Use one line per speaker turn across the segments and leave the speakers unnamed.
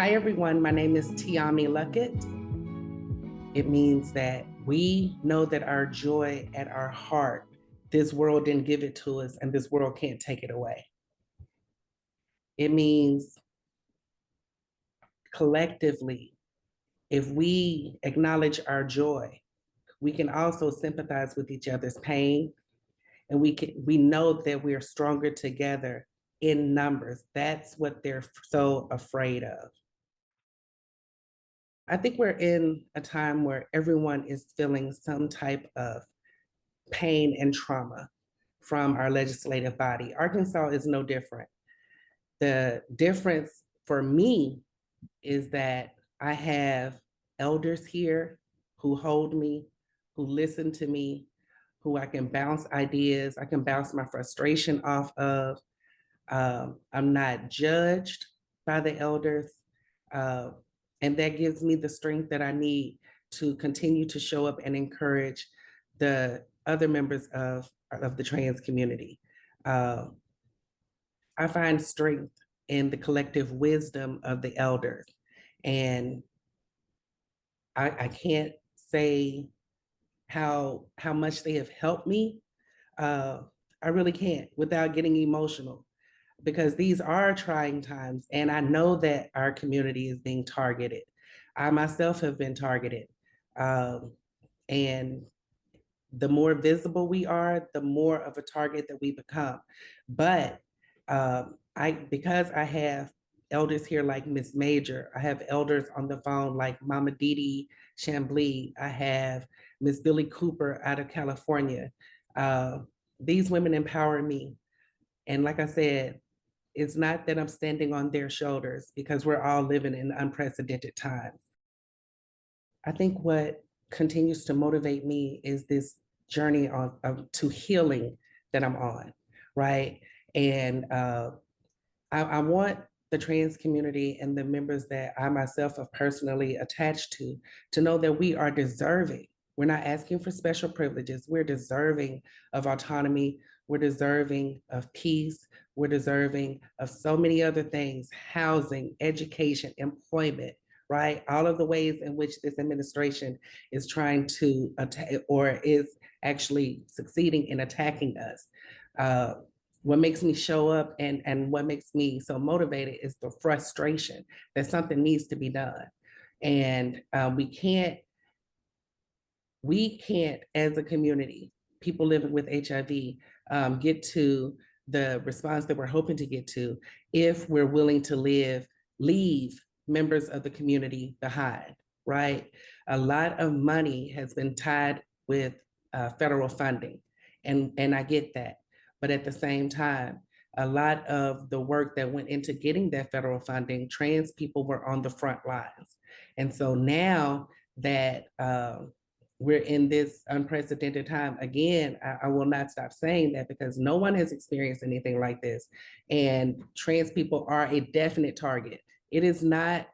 Hi, everyone. My name is Tiommi Luckett. It means that we know that our joy at our heart, this world didn't give it to us and this world can't take it away. It means collectively, if we acknowledge our joy, we can also sympathize with each other's pain, and we know that we're stronger together in numbers. That's what they're so afraid of. I think we're in a time where everyone is feeling some type of pain and trauma from our legislative body. Arkansas is no different. The difference for me is that I have elders here who hold me, who listen to me, who I can bounce ideas, I can bounce my frustration off of. I'm not judged by the elders. Uh, and that gives me the strength that I need to continue to show up and encourage the other members of the trans community. I find strength in the collective wisdom of the elders. And I can't say how much they have helped me. I really can't without getting emotional, because these are trying times. And I know that our community is being targeted. I myself have been targeted. And the more visible we are, the more of a target that we become. But because I have elders here like Miss Major, I have elders on the phone like Mama Didi Chambly, I have Miss Billy Cooper out of California. These women empower me. And like I said, it's not that I'm standing on their shoulders, because we're all living in unprecedented times. I think what continues to motivate me is this journey to healing that I'm on, right? And I want the trans community and the members that I myself have personally attached to know that we are deserving. We're not asking for special privileges. We're deserving of autonomy. We're deserving of peace. We're deserving of so many other things: housing, education, employment, right? All of the ways in which this administration is trying to attack, or is actually succeeding in attacking us. What makes me show up and what makes me so motivated is the frustration that something needs to be done. And we can't, as a community, people living with HIV, get to the response that we're hoping to get to if we're willing to leave members of the community behind, right? A lot of money has been tied with federal funding, and I get that. But at the same time, a lot of the work that went into getting that federal funding, trans people were on the front lines. And so now that we're in this unprecedented time, again, I will not stop saying that, because no one has experienced anything like this. And trans people are a definite target. It is not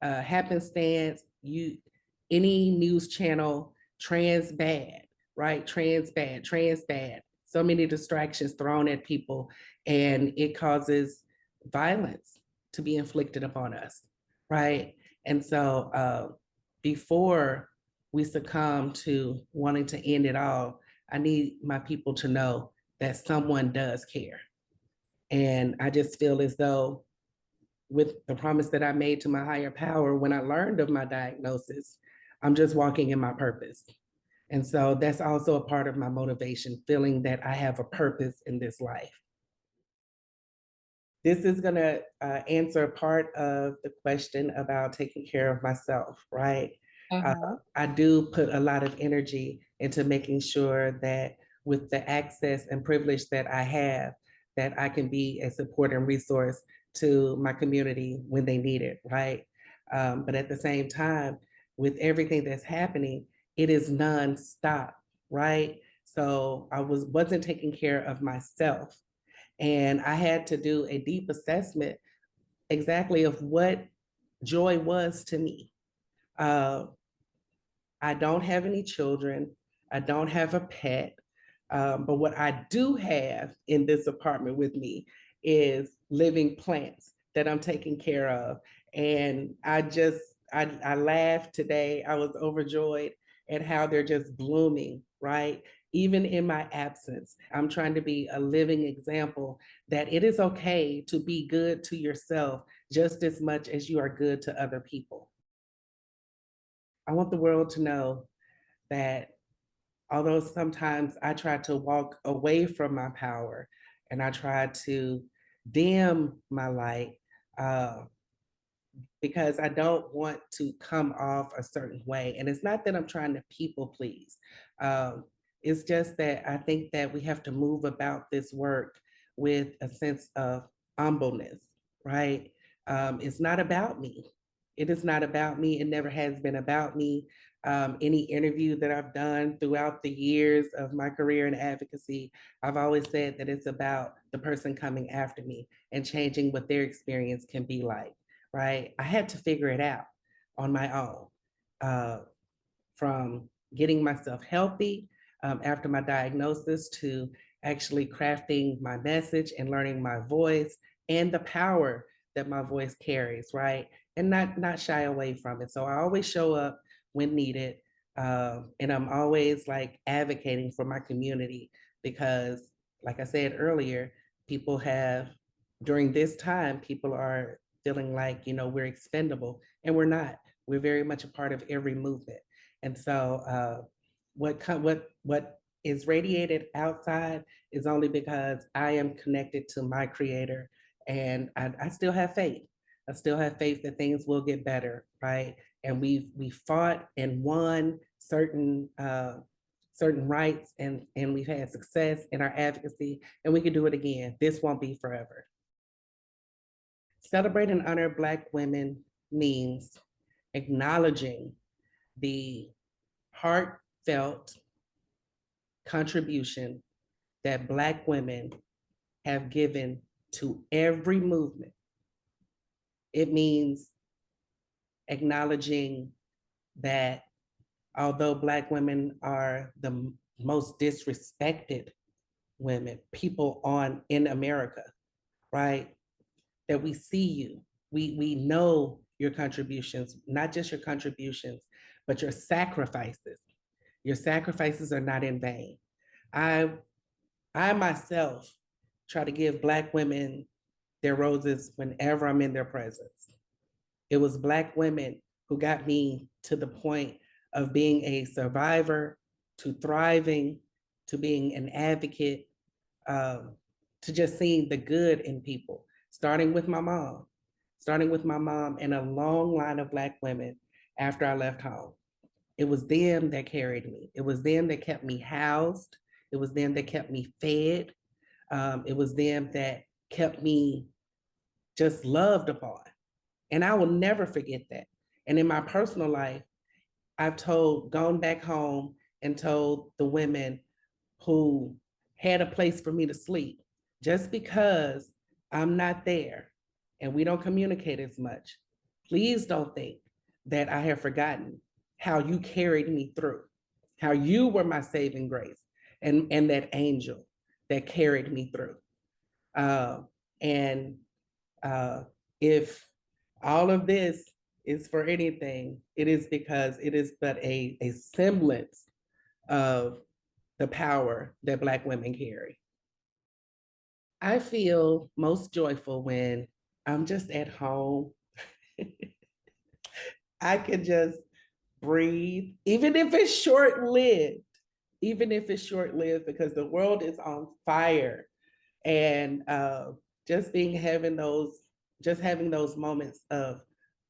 happenstance. Any news channel, trans bad, right? Trans bad, trans bad. So many distractions thrown at people, and it causes violence to be inflicted upon us, right? And so before we succumb to wanting to end it all, I need my people to know that someone does care. And I just feel as though, with the promise that I made to my higher power when I learned of my diagnosis, I'm just walking in my purpose. And so that's also a part of my motivation, feeling that I have a purpose in this life. This is going to answer part of the question about taking care of myself, right? I do put a lot of energy into making sure that with the access and privilege that I have, that I can be a support and resource to my community when they need it, right? But at the same time, with everything that's happening, it is nonstop, right? So I wasn't taking care of myself, and I had to do a deep assessment exactly of what joy was to me. I don't have any children. I don't have a pet. But what I do have in this apartment with me is living plants that I'm taking care of, And I laughed today. I was overjoyed at how they're just blooming, right? Even in my absence, I'm trying to be a living example that it is okay to be good to yourself just as much as you are good to other people. I want the world to know that although sometimes I try to walk away from my power and I try to dim my light, uh, because I don't want to come off a certain way. And it's not that I'm trying to people please. Um, it's just that I think that we have to move about this work with a sense of humbleness, right? It's not about me. It is not about me. It never has been about me. Any interview that I've done throughout the years of my career in advocacy, I've always said that it's about the person coming after me and changing what their experience can be like, right? I had to figure it out on my own, uh, from getting myself healthy after my diagnosis to actually crafting my message and learning my voice and the power that my voice carries, right? And not shy away from it. So I always show up when needed. And I'm always like advocating for my community because, like I said earlier, people have, during this time, people are feeling like, we're expendable, and we're not. We're very much a part of every movement. And so what is radiated outside is only because I am connected to my creator, and I still have faith. I still have faith that things will get better, right? And we fought and won certain rights, and we've had success in our advocacy, and we can do it again. This won't be forever. Celebrate and honor Black women means acknowledging the heartfelt contribution that Black women have given to every movement. It means acknowledging that although Black women are the most disrespected women, people in America, right? That we see you. We know your contributions, not just your contributions, but your sacrifices. Your sacrifices are not in vain. I I myself try to give Black women their roses whenever I'm in their presence. It was Black women who got me to the point of being a survivor, to thriving, to being an advocate, um, to just seeing the good in people, starting with my mom and a long line of Black women after I left home. It was them that carried me. It was them that kept me housed. It was them that kept me fed. It was them that kept me just loved upon. And I will never forget that. And in my personal life, I've gone back home and told the women who had a place for me to sleep, just because I'm not there and we don't communicate as much, please don't think that I have forgotten how you carried me through, how you were my saving grace and that angel that carried me through. And if all of this is for anything, it is because it is but a semblance of the power that Black women carry. I feel most joyful when I'm just at home. I can just breathe, even if it's short lived, because the world is on fire. And just being having those, just having those moments of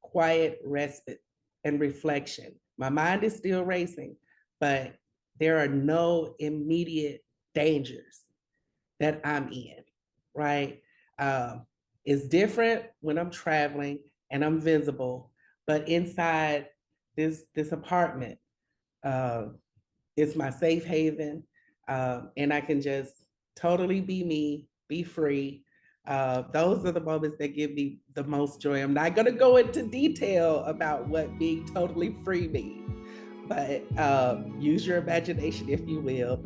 quiet respite and reflection. My mind is still racing, but there are no immediate dangers that I'm in, right? It's different when I'm traveling and I'm visible, but inside this apartment, uh, it's my safe haven, and I can just totally be me, be free. Those are the moments that give me the most joy. I'm not going to go into detail about what being totally free means, but use your imagination if you will.